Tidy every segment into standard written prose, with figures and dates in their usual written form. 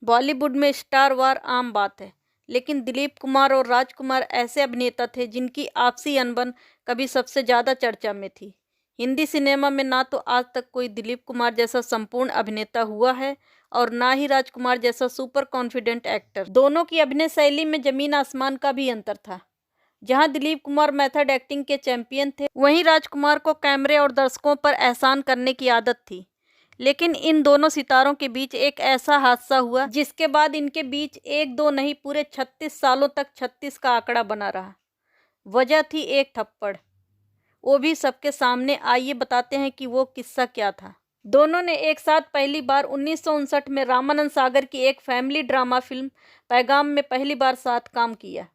बॉलीवुड में स्टार वार आम बात है, लेकिन दिलीप कुमार और राजकुमार ऐसे अभिनेता थे जिनकी आपसी अनबन कभी सबसे ज़्यादा चर्चा में थी। हिंदी सिनेमा में ना तो आज तक कोई दिलीप कुमार जैसा संपूर्ण अभिनेता हुआ है और ना ही राजकुमार जैसा सुपर कॉन्फिडेंट एक्टर। दोनों की अभिनय शैली में जमीन आसमान का भी अंतर था। जहां दिलीप कुमार मेथड एक्टिंग के चैंपियन थे, वहीं राजकुमार को कैमरे और दर्शकों पर एहसान करने की आदत थी। लेकिन इन दोनों सितारों के बीच एक ऐसा हादसा हुआ जिसके बाद इनके बीच एक दो नहीं पूरे 36 सालों तक 36 का आंकड़ा बना रहा। वजह थी एक थप्पड़, वो भी सबके सामने। आइए बताते हैं कि वो किस्सा क्या था। दोनों ने एक साथ पहली बार 1959 में रामानंद सागर की एक फैमिली ड्रामा फिल्म पैगाम में पहली बार साथ काम किया।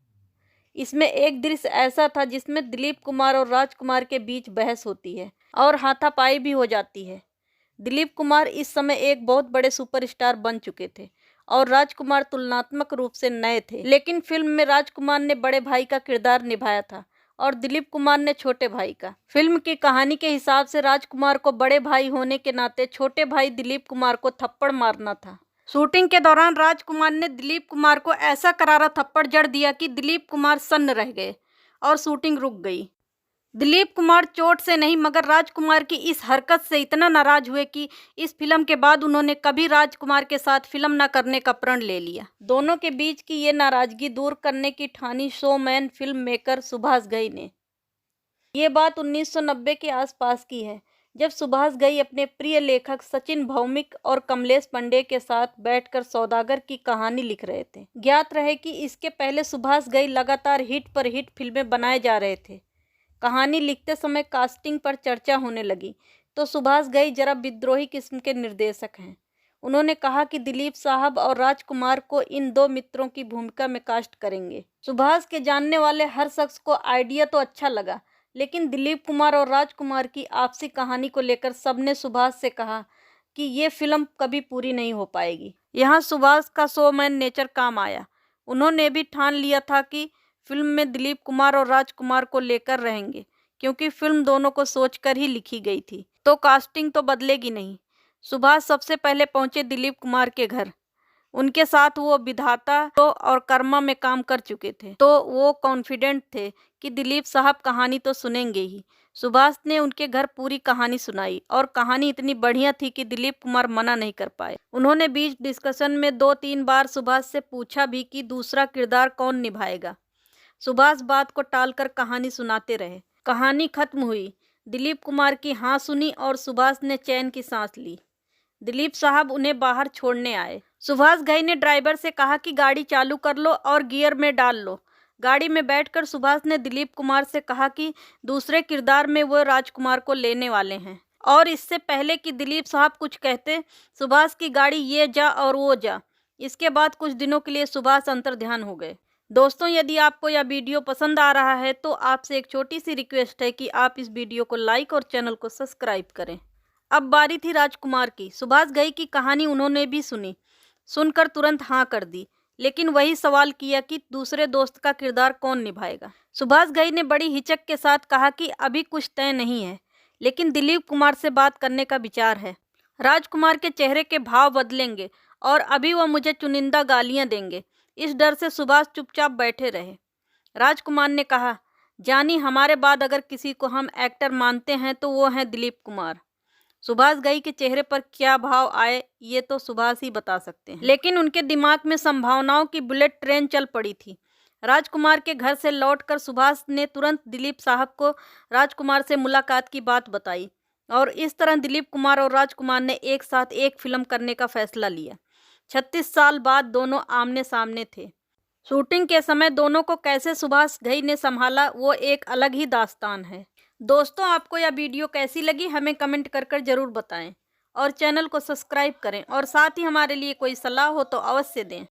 इसमें एक दृश्य ऐसा था जिसमें दिलीप कुमार और राजकुमार के बीच बहस होती है और हाथापाई भी हो जाती है। दिलीप कुमार इस समय एक बहुत बड़े सुपरस्टार बन चुके थे और राजकुमार तुलनात्मक रूप से नए थे, लेकिन फिल्म में राजकुमार ने बड़े भाई का किरदार निभाया था और दिलीप कुमार ने छोटे भाई का। फिल्म की कहानी के हिसाब से राजकुमार को बड़े भाई होने के नाते छोटे भाई दिलीप कुमार को थप्पड़ मारना था। शूटिंग के दौरान राजकुमार ने दिलीप कुमार को ऐसा करारा थप्पड़ जड़ दिया कि दिलीप कुमार सन्न रह गए और शूटिंग रुक गई। दिलीप कुमार चोट से नहीं मगर राजकुमार की इस हरकत से इतना नाराज हुए कि इस फिल्म के बाद उन्होंने कभी राजकुमार के साथ फिल्म न करने का प्रण ले लिया। दोनों के बीच की ये नाराजगी दूर करने की ठानी showman film maker Subhash Ghai ने। ये बात 1990 के आसपास की है, जब सुभाष घई अपने प्रिय लेखक सचिन भौमिक और कमलेश पांडे के साथ बैठकर सौदागर की कहानी लिख रहे थे। ज्ञात रहे कि इसके पहले सुभाष घई लगातार हिट पर हिट फिल्में बनाए जा रहे थे। कहानी लिखते समय कास्टिंग पर चर्चा होने लगी तो सुभाष घई जरा विद्रोही किस्म के निर्देशक हैं। उन्होंने कहा कि दिलीप साहब और राजकुमार को इन दो मित्रों की भूमिका में कास्ट करेंगे। सुभाष के जानने वाले हर शख्स को आइडिया तो अच्छा लगा, लेकिन दिलीप कुमार और राजकुमार की आपसी कहानी को लेकर सबने सुभाष से कहा कि ये फिल्म कभी पूरी नहीं हो पाएगी। यहाँ सुभाष का शोमैन नेचर काम आया। उन्होंने भी ठान लिया था कि फिल्म में दिलीप कुमार और राजकुमार को लेकर रहेंगे, क्योंकि फिल्म दोनों को सोचकर ही लिखी गई थी, तो कास्टिंग तो बदलेगी नहीं। सुभाष सबसे पहले पहुंचे दिलीप कुमार के घर। उनके साथ वो विधाता और कर्मा में काम कर चुके थे, तो वो कॉन्फिडेंट थे कि दिलीप साहब कहानी तो सुनेंगे ही। सुभाष ने उनके घर पूरी कहानी सुनाई और कहानी इतनी बढ़िया थी कि दिलीप कुमार मना नहीं कर पाए। उन्होंने बीच डिस्कशन में 2-3 बार सुभाष से पूछा भी कि दूसरा किरदार कौन निभाएगा। सुभाष बात को टालकर कहानी सुनाते रहे। कहानी खत्म हुई, दिलीप कुमार की हाँ सुनी और सुभाष ने चैन की सांस ली। दिलीप साहब उन्हें बाहर छोड़ने आए। सुभाष घई ने ड्राइवर से कहा कि गाड़ी चालू कर लो और गियर में डाल लो। गाड़ी में बैठकर सुभाष ने दिलीप कुमार से कहा कि दूसरे किरदार में वो राजकुमार को लेने वाले हैं, और इससे पहले कि दिलीप साहब कुछ कहते, सुभाष की गाड़ी ये जा और वो जा। इसके बाद कुछ दिनों के लिए सुभाष अंतर्ध्यान हो गए। दोस्तों, यदि आपको यह वीडियो पसंद आ रहा है तो आपसे एक छोटी सी रिक्वेस्ट है कि आप इस वीडियो को लाइक और चैनल को सब्सक्राइब करें। अब बारी थी राजकुमार की। सुभाष घई की कहानी उन्होंने भी सुनी, सुनकर तुरंत हाँ कर दी, लेकिन वही सवाल किया कि दूसरे दोस्त का किरदार कौन निभाएगा। सुभाष घई ने बड़ी हिचक के साथ कहा कि अभी कुछ तय नहीं है, लेकिन दिलीप कुमार से बात करने का विचार है। राजकुमार के चेहरे के भाव बदलेंगे और अभी वह मुझे चुनिंदा गालियां देंगे। इस डर से सुभाष चुपचाप बैठे रहे। राजकुमार ने कहा, जानी, हमारे बाद अगर किसी को हम एक्टर मानते हैं तो वो हैं दिलीप कुमार। सुभाष घई के चेहरे पर क्या भाव आए ये तो सुभाष ही बता सकते हैं, लेकिन उनके दिमाग में संभावनाओं की बुलेट ट्रेन चल पड़ी थी। राजकुमार के घर से लौटकर सुभाष ने तुरंत दिलीप साहब को राजकुमार से मुलाकात की बात बताई और इस तरह दिलीप कुमार और राजकुमार ने एक साथ एक फिल्म करने का फैसला लिया। 36 साल बाद दोनों आमने सामने थे। शूटिंग के समय दोनों को कैसे सुभाष घई ने संभाला वो एक अलग ही दास्तान है। दोस्तों, आपको यह वीडियो कैसी लगी हमें कमेंट कर जरूर बताएं और चैनल को सब्सक्राइब करें, और साथ ही हमारे लिए कोई सलाह हो तो अवश्य दें।